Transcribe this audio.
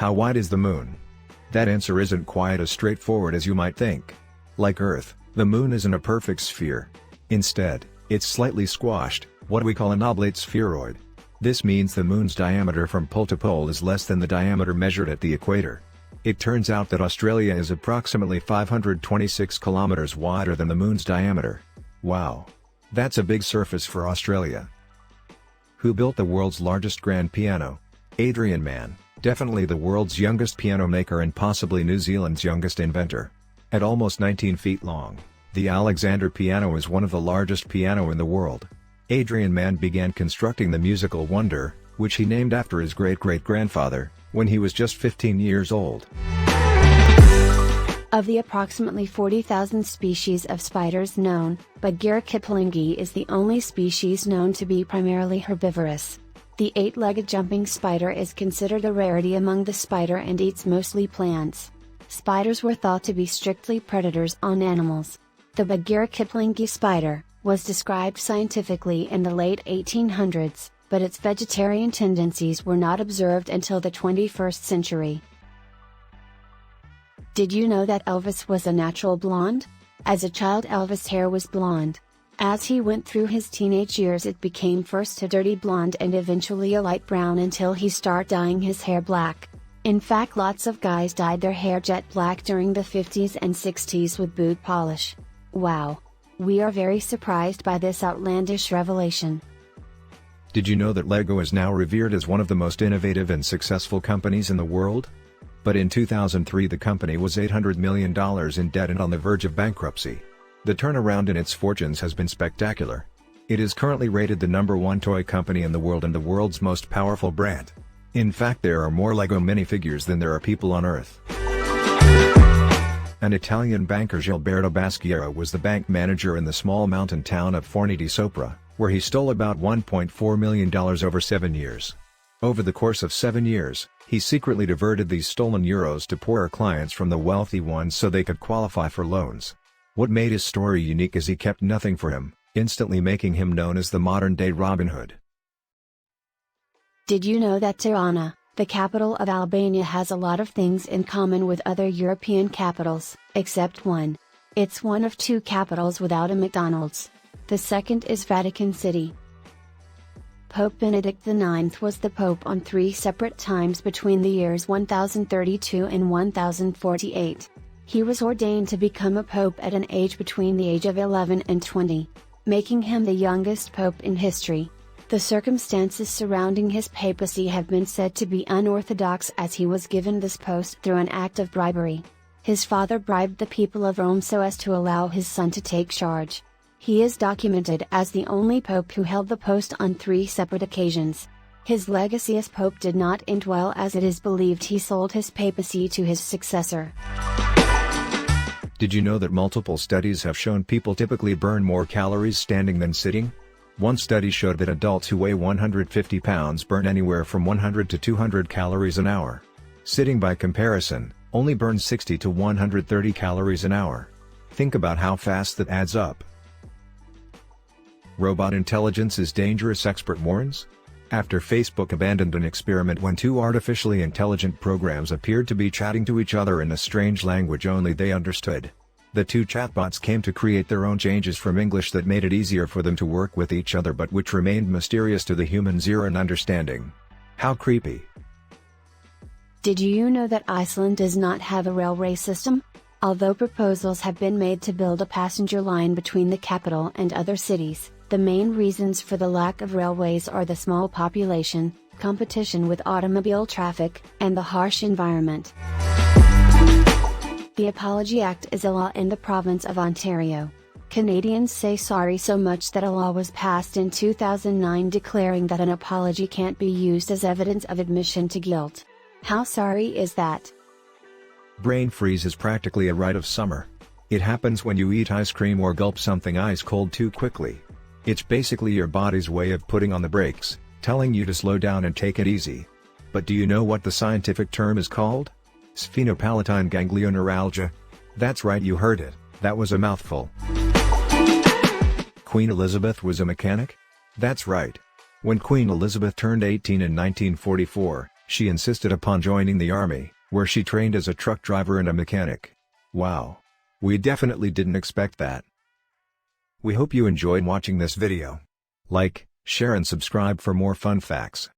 How wide is the moon? That answer isn't quite as straightforward as you might think. Like Earth, the moon isn't a perfect sphere. Instead, it's slightly squashed, what we call an oblate spheroid. This means the moon's diameter from pole to pole is less than the diameter measured at the equator. It turns out that Australia is approximately 526 kilometers wider than the moon's diameter. Wow! That's a big surface for Australia. Who built the world's largest grand piano? Adrian Mann, definitely the world's youngest piano maker and possibly New Zealand's youngest inventor. At almost 19 feet long, the Alexander piano is one of the largest piano in the world. Adrian Mann began constructing the musical wonder, which he named after his great-great-grandfather, when he was just 15 years old. Of the approximately 40,000 species of spiders known, Bagheera kiplingi is the only species known to be primarily herbivorous. The 8-legged jumping spider is considered a rarity among the spider and eats mostly plants. Spiders were thought to be strictly predators on animals. The Bagheera kiplingi spider was described scientifically in the late 1800s, but its vegetarian tendencies were not observed until the 21st century. Did you know that Elvis was a natural blonde? As a child, Elvis' hair was blonde. As he went through his teenage years, it became first a dirty blonde and eventually a light brown until he started dyeing his hair black. In fact, lots of guys dyed their hair jet black during the 50s and 60s with boot polish. Wow! We are very surprised by this outlandish revelation. Did you know that Lego is now revered as one of the most innovative and successful companies in the world? But in 2003 the company was $800 million in debt and on the verge of bankruptcy. The turnaround in its fortunes has been spectacular. It is currently rated the #1 toy company in the world and the world's most powerful brand. In fact, there are more Lego minifigures than there are people on Earth. An Italian banker, Gilberto Baschiero, was the bank manager in the small mountain town of Forni di Sopra, where he stole about $1.4 million over 7 years. Over the course of 7 years, he secretly diverted these stolen euros to poorer clients from the wealthy ones so they could qualify for loans. What made his story unique is he kept nothing for him, instantly making him known as the modern-day Robin Hood. Did you know that Tirana, the capital of Albania, has a lot of things in common with other European capitals, except one. It's one of 2 capitals without a McDonald's. The second is Vatican City. Pope Benedict IX was the Pope on 3 separate times between the years 1032 and 1048. He was ordained to become a Pope at an age between the age of 11 and 20, making him the youngest Pope in history. The circumstances surrounding his papacy have been said to be unorthodox, as he was given this post through an act of bribery. His father bribed the people of Rome so as to allow his son to take charge. He is documented as the only pope who held the post on 3 separate occasions. His legacy as pope did not end well, as it is believed he sold his papacy to his successor. Did you know that multiple studies have shown people typically burn more calories standing than sitting? One study showed that adults who weigh 150 pounds burn anywhere from 100 to 200 calories an hour. Sitting, by comparison, only burns 60 to 130 calories an hour. Think about how fast that adds up. Robot intelligence is dangerous, expert warns? After Facebook abandoned an experiment when 2 artificially intelligent programs appeared to be chatting to each other in a strange language only they understood, the 2 chatbots came to create their own changes from English that made it easier for them to work with each other, but which remained mysterious to the humans' ear and understanding. How creepy. Did you know that Iceland does not have a railway system? Although proposals have been made to build a passenger line between the capital and other cities, the main reasons for the lack of railways are the small population, competition with automobile traffic, and the harsh environment. The Apology Act is a law in the province of Ontario. Canadians say sorry so much that a law was passed in 2009 declaring that an apology can't be used as evidence of admission to guilt. How sorry is that? Brain freeze is practically a rite of summer. It happens when you eat ice cream or gulp something ice cold too quickly. It's basically your body's way of putting on the brakes, telling you to slow down and take it easy. But do you know what the scientific term is called? Sphenopalatine ganglioneuralgia. That's right, you heard it, that was a mouthful. Queen Elizabeth was a mechanic? That's right. When Queen Elizabeth turned 18 in 1944, She insisted upon joining the army, where she trained as a truck driver and a mechanic. Wow! We definitely didn't expect that. We hope you enjoyed watching this video. Like, share and subscribe for more fun facts.